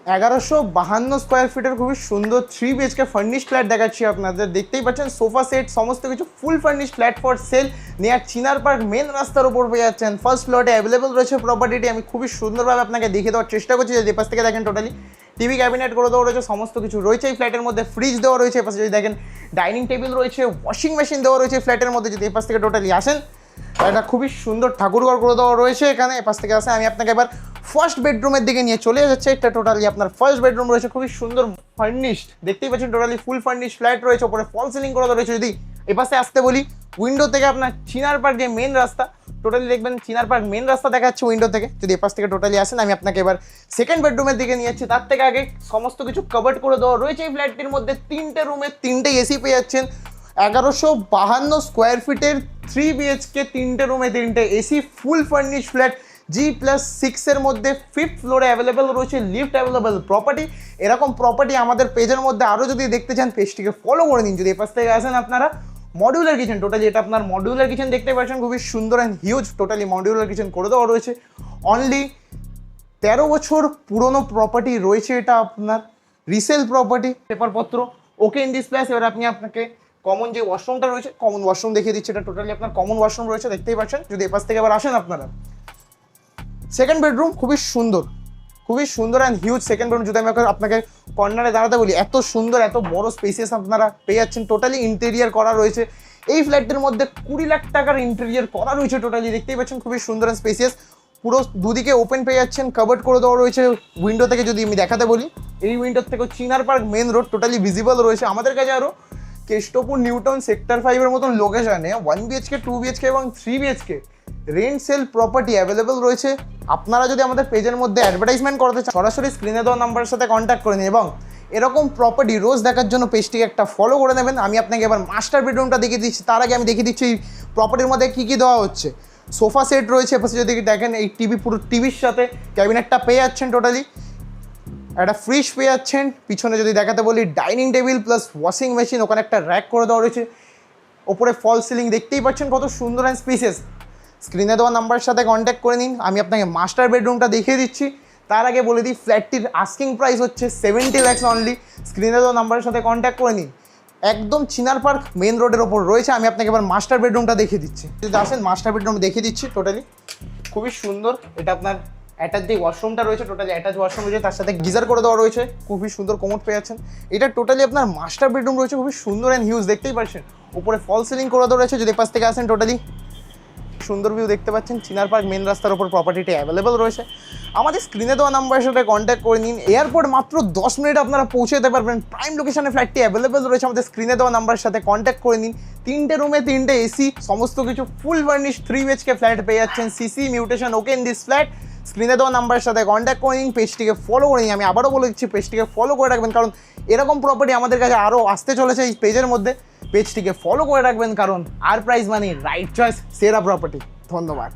1152 square ফিটের খুবই সুন্দর 3 বিএইচকে ফার্নিশ ফ্ল্যাট দেখাচ্ছি আপনাদের। দেখতেই পাচ্ছেন সোফা সেট সমস্ত কিছু full furnished flat for sale near Chinar Park main রাস্তার উপর পেয়ে যাচ্ছেন। ফার্স্ট ফ্লোরে অ্যাভেলেবল রয়েছে প্রপার্টিটি। আমি খুবই সুন্দরভাবে আপনাকে দেখিয়ে দেওয়ার চেষ্টা করছি। যদি এপাশ থেকে দেখেন টোটালি টিভি ক্যাবিনেট করে দেওয়া রয়েছে, সমস্ত কিছু রয়েছে এই ফ্ল্যাটের মধ্যে। ফ্রিজ দেওয়া রয়েছে এপাশে, যদি দেখেন ডাইনিং টেবিল রয়েছে, ওয়াশিং মেশিন দেওয়া রয়েছে ফ্ল্যাটের মধ্যে। যদি এপাশ থেকে টোটালি আসেন, একটা খুবই সুন্দর ঠাকুরঘর করে দেওয়া রয়েছে এখানে। এপাশ থেকে আসে আমি আপনাকে এবার ফার্স্ট বেডরুমের দিকে নিয়ে চলে যাচ্ছে। এটা টোটালি আপনার ফার্স্ট বেডরুম রয়েছে, খুবই সুন্দর ফার্নিশড। দেখতেই পাচ্ছেন টোটালি ফুল ফার্নিশ ফ্ল্যাট রয়েছে, ওপরে ফল সিলিং করা রয়েছে। যদি এপাশে আসতে বলি, উইন্ডো থেকে আপনার চিনার পার্ক যে মেন রাস্তা, টোটালি দেখবেন চিনার পার্ক মেন রাস্তা দেখা যাচ্ছে উইন্ডো থেকে। যদি এপাশ থেকে টোটালি আসেন, আমি আপনাকে এবার সেকেন্ড বেডরুমের দিকে নিয়ে যাচ্ছি। তার থেকে আগে সমস্ত কিছু কভার করে দেওয়া রয়েছে এই ফ্ল্যাটটির মধ্যে। 3টে রুমে 3টে এসি পেয়ে যাচ্ছেন। 1152 স্কোয়ার ফিটের 3 বিএইচকে 3টে রুমে 3টে এসি ফুল ফার্নিশ ফ্ল্যাট G+6 এর মধ্যে 5th ফ্লোরে অ্যাভেলেবেল রয়েছে, লিফট অ্যাভেলেবেল প্রপার্টি। এরকম প্রপার্টি আমাদের পেজের মধ্যে আরও যদি দেখতে চান, পেজটিকে ফলো করে নিন। যদি এপাশ থেকে আসেন আপনারা, মডিউলার কিচেন, টোটালি এটা আপনার মডিউলার কিচেন দেখতে পাচ্ছেন, খুবই সুন্দর and huge totally modular kitchen করে দেওয়া রয়েছে। অনলি 13 বছর পুরনো প্রপার্টি রয়েছে এটা আপনার, রিসেল প্রপার্টি, পেপারপত্র ওকে ইন দিস প্লেস। এবার আপনাকে কমন যে ওয়াশরুমটা রয়েছে, কমন ওয়াশরুম দেখিয়ে দিচ্ছে। এটা টোটালি আপনার কমন ওয়াশরুম রয়েছে, দেখতেই পাচ্ছেন। যদি এপাশ থেকে আবার আসেন আপনারা, সেকেন্ড বেডরুম খুবই সুন্দর অ্যান্ড হিউজ সেকেন্ড বেডরুম। যদি আমি আপনাকে কর্নারে দাঁড়াতে বলি, এত সুন্দর এত বড় স্পেসিয়াস আপনারা পেয়ে যাচ্ছেন। টোটালি ইন্টেরিয়ার করা রয়েছে এই ফ্ল্যাটটির মধ্যে। 20 লাখ টাকার ইন্টেরিয়ার করা রয়েছে টোটালি, দেখতেই পাচ্ছেন খুবই সুন্দর অ্যান্ড স্পেসিয়াস। পুরো দুদিকে ওপেন পেয়ে যাচ্ছেন, কাভার্ড করে দেওয়া রয়েছে। উইন্ডো থেকে যদি আমি দেখাতে বলি, এই উইন্ডোর থেকেও Chinar Park main road totally visible রয়েছে। আমাদের কাছে আরও কেষ্টপুর নিউটাউন সেক্টর 5-এর মতন লোকেশনে 1 বিএইচকে 2 বিএইচকে এবং 3 BHK rent sale property available রয়েছে। আপনারা যদি আমাদের পেজের মধ্যে অ্যাডভার্টাইজমেন্ট করতে চান, সরাসরি স্ক্রিনে দেওয়া নাম্বারের সাথে কন্ট্যাক্ট করে নিন এবং এরকম প্রপার্টি রোজ দেখার জন্য পেজটিকে একটা ফলো করে নেবেন। আমি আপনাকে এবার মাস্টার বেডরুমটা দেখিয়ে দিচ্ছি। তার আগে আমি দেখিয়ে দিচ্ছি এই প্রপার্টির মধ্যে কী কী দেওয়া হচ্ছে। সোফা সেট রয়েছে এপাশে, যদি দেখেন এই টিভি, পুরো টিভির সাথে ক্যাবিনেটটা পেয়ে যাচ্ছেন টোটালি। একটা ফ্রিজ পেয়ে যাচ্ছেন। পিছনে যদি দেখাতে বলি, dining table plus washing machine, ওখানে একটা র্যাক করে দেওয়া রয়েছে। ওপরে ফল সিলিং, দেখতেই পাচ্ছেন কত সুন্দর অ্যান্ড স্পেসিয়াস। স্ক্রিনে দেওয়া নাম্বারের সাথে কন্ট্যাক্ট করে নিন। আমি আপনাকে মাস্টার বেডরুমটা দেখিয়ে দিচ্ছি। তার আগে বলে দিই, ফ্ল্যাটটির আস্কিং প্রাইস হচ্ছে 70 লাখস অনলি। স্ক্রিনে দেওয়া নাম্বারের সাথে কন্ট্যাক্ট করে নিন। একদম চিনার পার্ক মেন রোডের ওপর রয়েছে। আমি আপনাকে এবার মাস্টার বেডরুমটা দেখিয়ে দিচ্ছি। যদি আসেন, মাস্টার বেডরুম দেখিয়ে দিচ্ছি। টোটালি খুবই সুন্দর। এটা আপনার অ্যাটাচ যে ওয়াশরুমটা রয়েছে, টোটালি অ্যাটাচ ওয়াশরুম রয়েছে, তার সাথে গিজার করে দেওয়া রয়েছে। খুবই সুন্দর কোমোড পেয়ে যাচ্ছেন। এটা টোটালি আপনার মাস্টার বেডরুম রয়েছে, খুবই সুন্দর অ্যান্ড হিউজ, দেখতেই পাচ্ছেন। উপরে ফল সিলিং করে দেওয়া রয়েছে। যদি এপাশ থেকে আসেন, টোটালি সুন্দর ভিউ দেখতে পাচ্ছেন। চিনার পার্ক মেন রাস্তার উপর প্রপার্টিটি অ্যাভেলেবল রয়েছে। আমাদের স্ক্রিনে দেওয়া নাম্বারের সাথে কন্ট্যাক্ট করে নিন। এয়ারপোর্ট মাত্র 10 মিনিট আপনারা পৌঁছে যেতে পারবেন। প্রাইম লোকেশনে ফ্ল্যাটটি অ্যাভেলেবেল রয়েছে। আমাদের স্ক্রিনে দেওয়া নাম্বারের সাথে কন্ট্যাক্ট করে নিন। 3টে রুমে 3টে এসি, সমস্ত কিছু ফুল ফার্নিশ 3 বিএইচকে ফ্ল্যাট পেয়ে যাচ্ছেন। CC mutation okay in this flat. স্ক্রিনে দেওয়া নাম্বারের সাথে কন্ট্যাক্ট করে নিন। পেজটিকে ফলো করে নিন। আমি আবারও বলে দিচ্ছি, পেজটিকে ফলো করে রাখবেন, কারণ এরকম প্রপার্টি আমাদের কাছে আরও আসতে চলেছে এই পেজের মধ্যে। পেজটিকে ফলো করে রাখবেন, কারণ আর প্রাইস মানে রাইট চয়েস, সেরা প্রপার্টি। ধন্যবাদ।